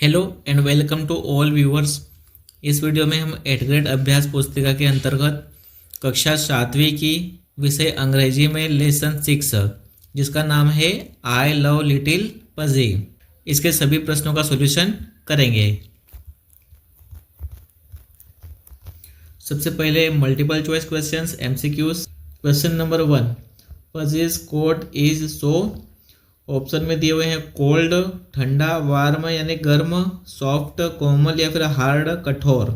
Hello and welcome to all viewers. इस video में हम 8th ग्रेड अभ्यास पुस्तिका के अंतर्गत कक्षा 7वीं की विषय अंग्रेजी में लेसन 6 जिसका नाम है आई लव लिटिल पजी, इसके सभी प्रश्नों का सॉल्यूशन करेंगे। सबसे पहले multiple choice questions MCQs. Question number 1, pussy's coat is so. Option में दिए हुए हैं कोल्ड ठंडा, वार्म यानी गर्म, सॉफ्ट कोमल या फिर हार्ड कठोर।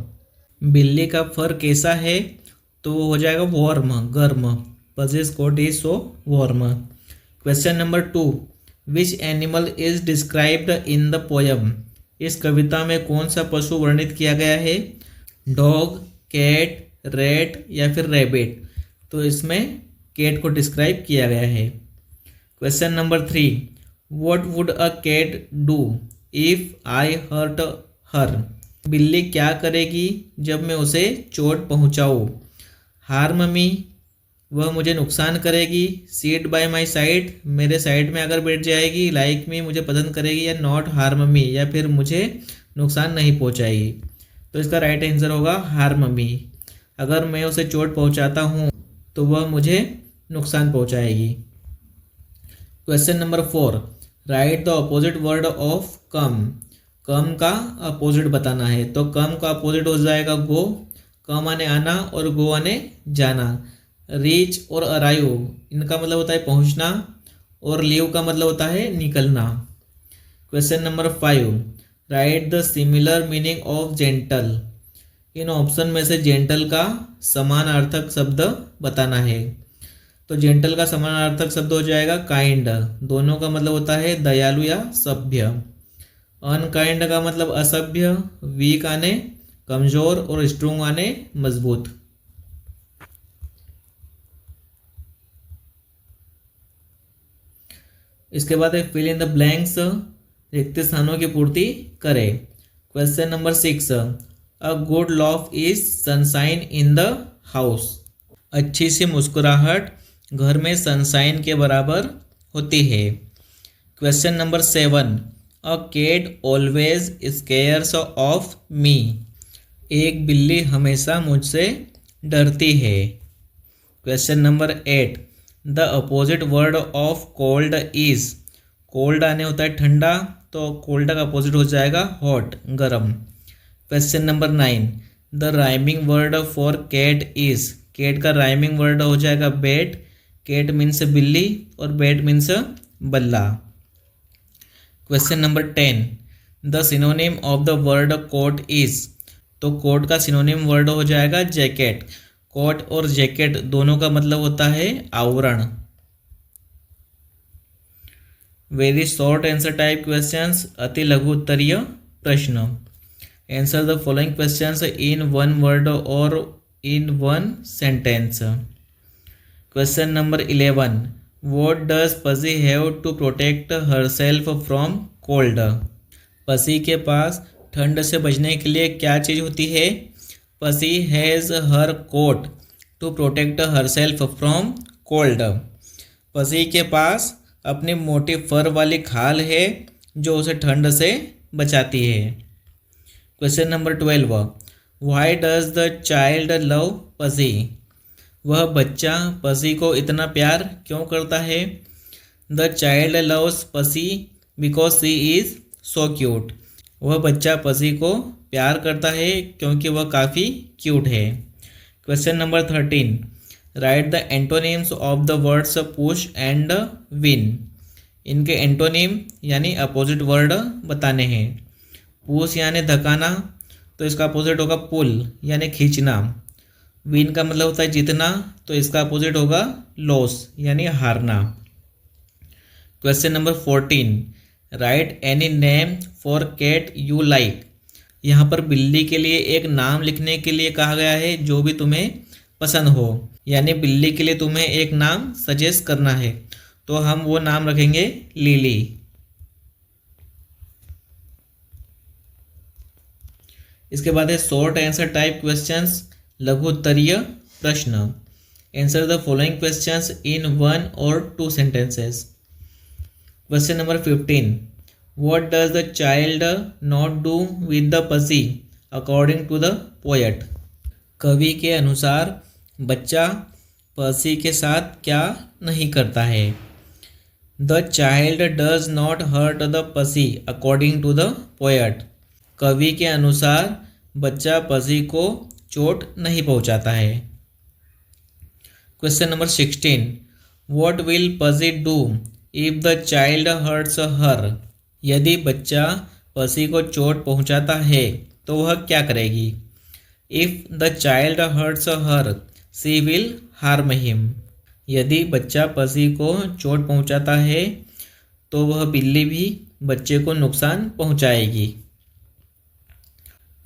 बिल्ली का फर कैसा है तो वो हो जाएगा वार्म गर्म। Pussy's coat is so warm. Question number 2, which animal is described in the poem. इस कविता में कौन सा पशु वर्णित किया गया है? डॉग, कैट, रैट या फिर रैबिट। तो इसमें कैट को डिस्क्राइब किया गया है। Question number 3, what would a cat do if I hurt her. बिल्ली क्या करेगी जब मैं उसे चोट पहुंचाऊं? हार्म मी, वह मुझे नुकसान करेगी। सीट बाय माई साइड, मेरे साइड में अगर बैठ जाएगी। लाइक मी, मुझे पसंद करेगी। या नॉट हार्म मी, या फिर मुझे नुकसान नहीं पहुंचाएगी। तो इसका राइट आंसर होगा हार्म मी। अगर मैं उसे चोट पहुंचाता हूं तो वह मुझे नुकसान पहुंचाएगी। Question number 4, write the opposite word of come. Come का अपोजिट बताना है। तो कम का अपोजिट हो जाएगा गो। कम आने आना और गो आने जाना। रीच और अराइव इनका मतलब होता है पहुंचना, और लीव का मतलब होता है निकलना। Question number 5, right the similar meaning of gentle. In option में से जेंटल का समानार्थक शब्द बताना है। तो जेंटल का समानार्थक शब्द हो जाएगा काइंड। दोनों का मतलब होता है दयालु या सभ्य। अनकाइंड का मतलब असभ्य, वीक आने कमजोर और स्ट्रोंग आने मजबूत। इसके बाद फिल इन द ब्लैंक्स, रिक्त स्थानों की पूर्ति करें। Question number 6, a good loaf is sunshine in the house. अच्छी सी मुस्कुराहट घर में सनशाइन के बराबर होती है। Question number 7, a cat always scares of me. एक बिल्ली हमेशा मुझसे डरती है। Question number 8, the opposite word of cold is. Cold आने होता है ठंडा, तो कोल्ड का अपोजिट हो जाएगा हॉट गर्म। Question number 9, the rhyming word for cat is. Cat का राइमिंग वर्ड हो जाएगा बैट। कैट मीन्स बिल्ली और बैट मीन्स बल्ला। Question number 10, the synonym of the word coat is. तो कोट का सिनोनिम वर्ड हो जाएगा जैकेट। कोट और जैकेट दोनों का मतलब होता है आवरण। Very short answer type questions, अति लघु उत्तरीय प्रश्न। Answer the following questions in one word और in one sentence. Question number 11, what does pussy have to protect herself from cold. Pussy के पास ठंड से बचने के लिए क्या चीज़ होती है? Pussy has her coat to protect herself from cold. Pussy के पास अपनी मोटी फर वाली खाल है जो उसे ठंड से बचाती है। Question number 12, why does the child love पसी। वह बच्चा पसी को इतना प्यार क्यों करता है? The child loves pussy because she is so cute. वह बच्चा पसी को प्यार करता है क्योंकि वह काफ़ी क्यूट है। Question number 13, right the antonyms of the words push and win. इनके एंटोनिम यानी अपोजिट वर्ड बताने हैं। पुश यानी धकाना, तो इसका अपोजिट होगा पुल यानी खींचना। विन का मतलब होता है जीतना, तो इसका अपोजिट होगा लॉस यानी हारना। Question number 14, write any name for cat you like. यहाँ पर बिल्ली के लिए एक नाम लिखने के लिए कहा गया है जो भी तुम्हें पसंद हो, यानी बिल्ली के लिए तुम्हें एक नाम सजेस्ट करना है। तो हम वो नाम रखेंगे लिली। इसके बाद है शॉर्ट आंसर टाइप क्वेश्चंस, लघु उत्तरीय प्रश्न। आंसर द फॉलोइंग क्वेश्चंस इन 1 और 2 sentences. Question number 15, What does the child not do with the pussy according to the poet? कवि के अनुसार बच्चा पसी के साथ क्या नहीं करता है? The child does not hurt the pussy according to the poet. कवि के अनुसार बच्चा पसी को चोट नहीं पहुंचाता है। Question number 16. What will pussy do if the child hurts her? यदि बच्चा पसी को चोट पहुंचाता है तो वह क्या करेगी? If the child hurts her, she will harm him. यदि बच्चा पसी को चोट पहुंचाता है तो वह बिल्ली भी बच्चे को नुकसान पहुंचाएगी।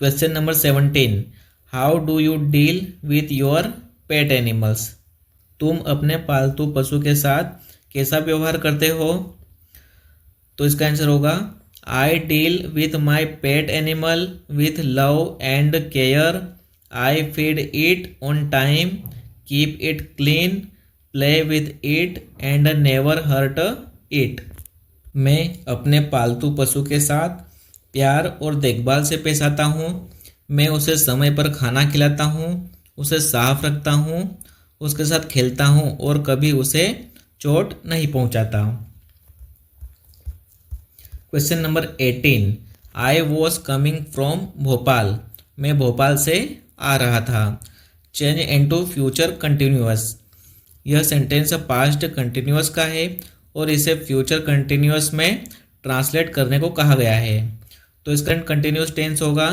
Question number 17. How do you deal with your pet animals? तुम अपने पालतू पशु के साथ कैसा व्यवहार करते हो? तो इसका आंसर होगा I deal with my pet animal with love and care. I feed it on time, keep it clean, play with it and never hurt it. मैं अपने पालतू पशु के साथ प्यार और देखभाल से पेश आता हूँ। मैं उसे समय पर खाना खिलाता हूँ, उसे साफ रखता हूँ, उसके साथ खेलता हूँ और कभी उसे चोट नहीं पहुँचाता। Question number 18. I was coming from Bhopal. मैं भोपाल से आ रहा था. Change into future continuous. यह सेंटेंस पास्ट कंटिन्यूअस का है और इसे फ्यूचर कंटिन्यूअस में ट्रांसलेट करने को कहा गया है। तो इसका कंटिन्यूअस टेंस होगा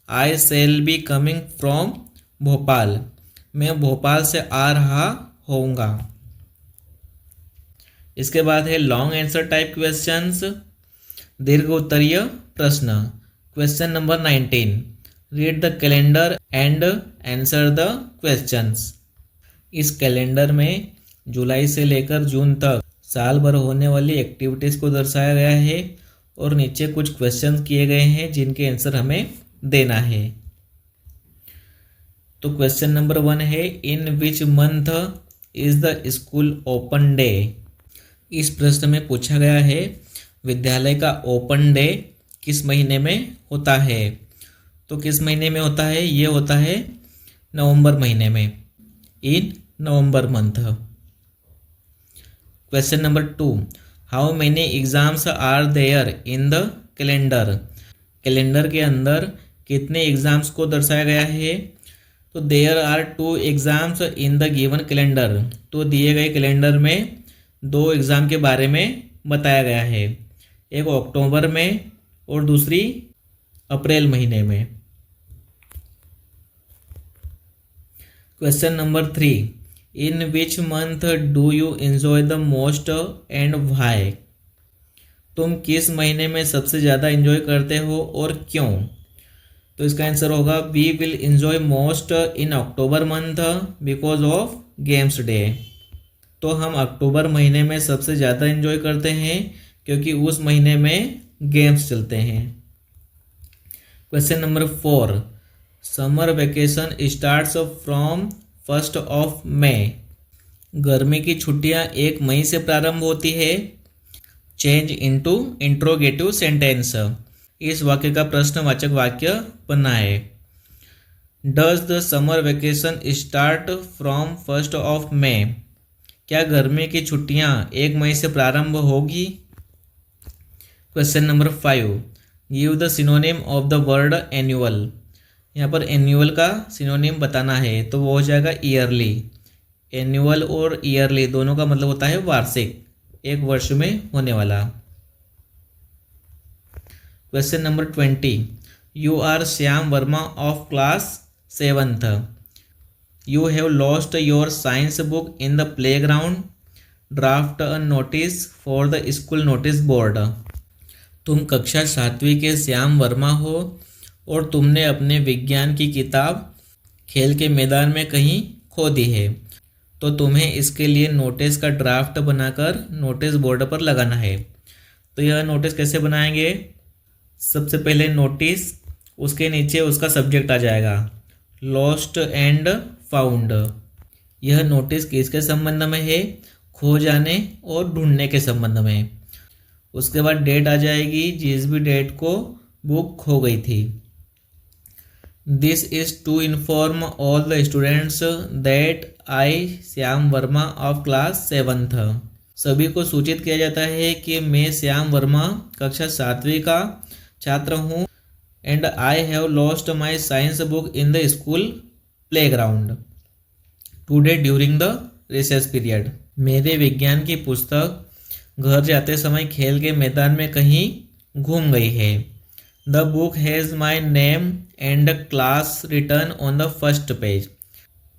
I shall be coming from Bhopal. मैं भोपाल से आ रहा होऊंगा। इसके बाद है लॉन्ग आंसर टाइप क्वेश्चंस, दीर्घ उत्तरीय प्रश्न। Question number 19. Read the calendar and answer the questions. इस कैलेंडर में जुलाई से लेकर जून तक साल भर होने वाली एक्टिविटीज़ को दर्शाया गया है और नीचे कुछ क्वेश्चन किए गए हैं जिनके आंसर हमें देना है। तो क्वेश्चन नंबर 1 है in which month is the school open day. इस प्रश्न में पूछा गया है विद्यालय का ओपन डे किस महीने में होता है। तो किस महीने में होता है? ये होता है नवंबर महीने में, in November month. Question number 2. How many exams are there in the calendar. Calendar के अंदर कितने एग्जाम्स को दर्शाया गया है। तो there are 2 exams in the given calendar. तो दिए गए कैलेंडर में 2 एग्ज़ाम के बारे में बताया गया है, एक अक्टूबर में और दूसरी अप्रैल महीने में। Question number 3. In which month do you enjoy the most and why. तुम किस महीने में सबसे ज़्यादा एंजॉय करते हो और क्यों। तो इसका आंसर होगा we will enjoy most in October month because of games day. तो हम अक्टूबर महीने में सबसे ज़्यादा एंजॉय करते हैं क्योंकि उस महीने में गेम्स चलते हैं। Question number 4. Summer vacation starts from 1 मई। गर्मी की छुट्टियां 1 मई से प्रारंभ होती है। Change into interrogative sentence. इस वाक्य का प्रश्नवाचक वाक्य बनाए। Does the summer vacation start from 1 मई। क्या गर्मी की छुट्टियां 1 मई से प्रारंभ होगी। Question number 5. Give the synonym of the word annual. यहाँ पर एनुअल का सिनोनिम बताना है तो वो हो जाएगा ईयरली। एनुअल और ईयरली दोनों का मतलब होता है वार्षिक, एक वर्ष में होने वाला। Question number 20. You are Shyam Verma of class 7th. You have lost your science book in the playground. Draft a notice for the school notice board. तुम कक्षा 7वीं के श्याम वर्मा हो और तुमने अपने विज्ञान की किताब खेल के मैदान में कहीं खो दी है, तो तुम्हें इसके लिए नोटिस का ड्राफ्ट बनाकर नोटिस बोर्ड पर लगाना है। तो यह नोटिस कैसे बनाएंगे? सबसे पहले नोटिस, उसके नीचे उसका सब्जेक्ट आ जाएगा लॉस्ट एंड फाउंड। यह नोटिस किसके संबंध में है? खो जाने और ढूंढने के संबंध में। उसके बाद डेट आ जाएगी जिस भी डेट को बुक खो गई थी। This is to inform all the students that I Shyam Verma of class 7th। सभी को सूचित किया जाता है कि मैं श्याम वर्मा कक्षा 7वीं का छात्र हूँ। And I have lost my science book in the school playground today during the recess period. मेरे विज्ञान की पुस्तक घर जाते समय खेल के मैदान में कहीं घूम गई है। The book has my name and class return on the first page.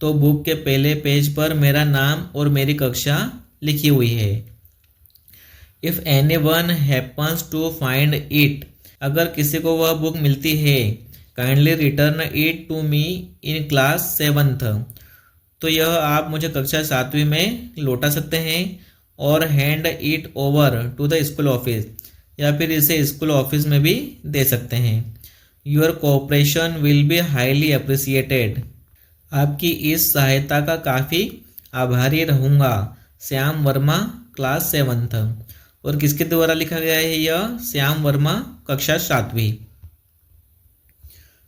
तो बुक के पहले पेज पर मेरा नाम और मेरी कक्षा लिखी हुई है। If anyone happens to find it, अगर किसी को वह बुक मिलती है, kindly return it to me in class 7th। तो यह आप मुझे कक्षा 7वीं में लौटा सकते हैं और hand it over to the school office, या फिर इसे स्कूल ऑफिस में भी दे सकते हैं। Your cooperation will be highly appreciated. आपकी इस सहायता का काफ़ी आभारी रहूँगा। Shyam Verma class 7th। और किसके द्वारा लिखा गया है यह? श्याम वर्मा कक्षा 7वीं।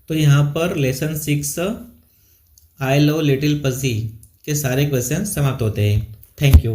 तो यहाँ पर लेसन 6 आई लव लिटिल पज़ी के सारे क्वेश्चन समाप्त होते हैं। Thank you.